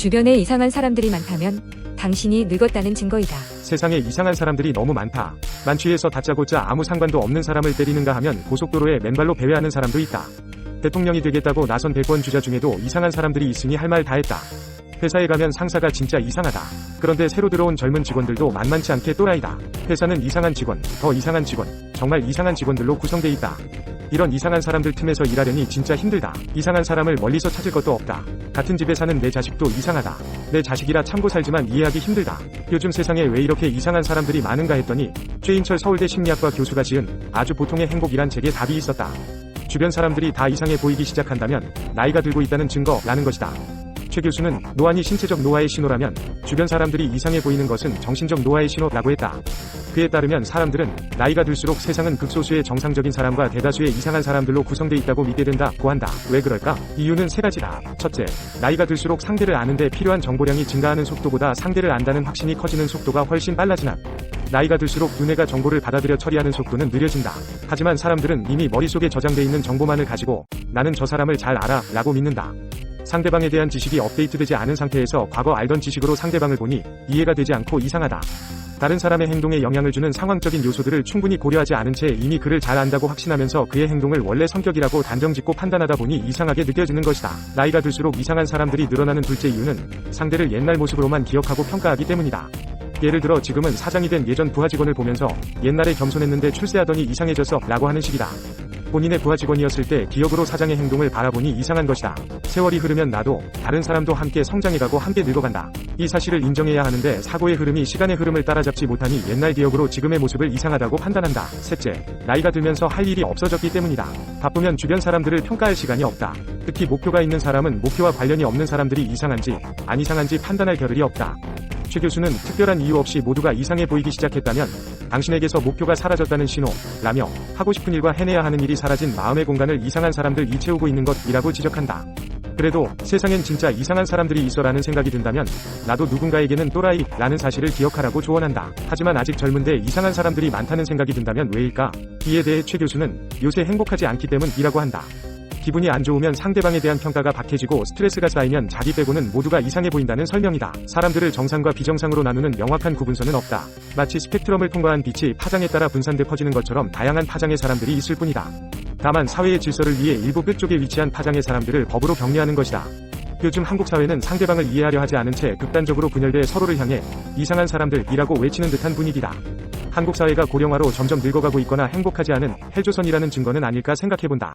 주변에 이상한 사람들이 많다면 당신이 늙었다는 증거이다. 세상에 이상한 사람들이 너무 많다. 만취해서 다짜고짜 아무 상관도 없는 사람을 때리는가 하면 고속도로에 맨발로 배회하는 사람도 있다. 대통령이 되겠다고 나선 대권 주자 중에도 이상한 사람들이 있으니 할 말 다 했다. 회사에 가면 상사가 진짜 이상하다. 그런데 새로 들어온 젊은 직원들도 만만치 않게 또라이다. 회사는 이상한 직원, 더 이상한 직원, 정말 이상한 직원들로 구성돼 있다. 이런 이상한 사람들 틈에서 일하려니 진짜 힘들다. 이상한 사람을 멀리서 찾을 것도 없다. 같은 집에 사는 내 자식도 이상하다. 내 자식이라 참고 살지만 이해하기 힘들다. 요즘 세상에 왜 이렇게 이상한 사람들이 많은가 했더니 최인철 서울대 심리학과 교수가 지은 아주 보통의 행복이란 책에 답이 있었다. 주변 사람들이 다 이상해 보이기 시작한다면 나이가 들고 있다는 증거라는 것이다. 최 교수는 노안이 신체적 노화의 신호라면 주변 사람들이 이상해 보이는 것은 정신적 노화의 신호라고 했다. 그에 따르면 사람들은 나이가 들수록 세상은 극소수의 정상적인 사람과 대다수의 이상한 사람들로 구성되어 있다고 믿게 된다고 한다. 왜 그럴까? 이유는 세 가지다. 첫째, 나이가 들수록 상대를 아는데 필요한 정보량이 증가하는 속도보다 상대를 안다는 확신이 커지는 속도가 훨씬 빨라지나. 나이가 들수록 두뇌가 정보를 받아들여 처리하는 속도는 느려진다. 하지만 사람들은 이미 머릿속에 저장돼 있는 정보만을 가지고 나는 저 사람을 잘 알아 라고 믿는다. 상대방에 대한 지식이 업데이트되지 않은 상태에서 과거 알던 지식으로 상대방을 보니 이해가 되지 않고 이상하다. 다른 사람의 행동에 영향을 주는 상황적인 요소들을 충분히 고려하지 않은 채 이미 그를 잘 안다고 확신하면서 그의 행동을 원래 성격이라고 단정짓고 판단하다 보니 이상하게 느껴지는 것이다. 나이가 들수록 이상한 사람들이 늘어나는 둘째 이유는 상대를 옛날 모습으로만 기억하고 평가하기 때문이다. 예를 들어 지금은 사장이 된 예전 부하 직원을 보면서 옛날에 겸손했는데 출세하더니 이상해졌어 라고 하는 식이다. 본인의 부하 직원이었을 때 기억으로 사장의 행동을 바라보니 이상한 것이다. 세월이 흐르면 나도 다른 사람도 함께 성장해가고 함께 늙어간다. 이 사실을 인정해야 하는데 사고의 흐름이 시간의 흐름을 따라잡지 못하니 옛날 기억으로 지금의 모습을 이상하다고 판단한다. 셋째, 나이가 들면서 할 일이 없어졌기 때문이다. 바쁘면 주변 사람들을 평가할 시간이 없다. 특히 목표가 있는 사람은 목표와 관련이 없는 사람들이 이상한지 안 이상한지 판단할 겨를이 없다. 최 교수는 특별한 이유 없이 모두가 이상해 보이기 시작했다면 당신에게서 목표가 사라졌다는 신호라며 하고 싶은 일과 해내야 하는 일이 사라진 마음의 공간을 이상한 사람들이 채우고 있는 것이라고 지적한다. 그래도 세상엔 진짜 이상한 사람들이 있어라는 생각이 든다면 나도 누군가에게는 또라이라는 사실을 기억하라고 조언한다. 하지만 아직 젊은데 이상한 사람들이 많다는 생각이 든다면 왜일까? 이에 대해 최 교수는 요새 행복하지 않기 때문이라고 한다. 기분이 안 좋으면 상대방에 대한 평가가 박해지고 스트레스가 쌓이면 자기 빼고는 모두가 이상해 보인다는 설명이다. 사람들을 정상과 비정상으로 나누는 명확한 구분선은 없다. 마치 스펙트럼을 통과한 빛이 파장에 따라 분산돼 퍼지는 것처럼 다양한 파장의 사람들이 있을 뿐이다. 다만 사회의 질서를 위해 일부 끝쪽에 위치한 파장의 사람들을 법으로 격리하는 것이다. 요즘 한국 사회는 상대방을 이해하려 하지 않은 채 극단적으로 분열돼 서로를 향해 이상한 사람들이라고 외치는 듯한 분위기다. 한국 사회가 고령화로 점점 늙어가고 있거나 행복하지 않은 헬조선이라는 증거는 아닐까 생각해본다.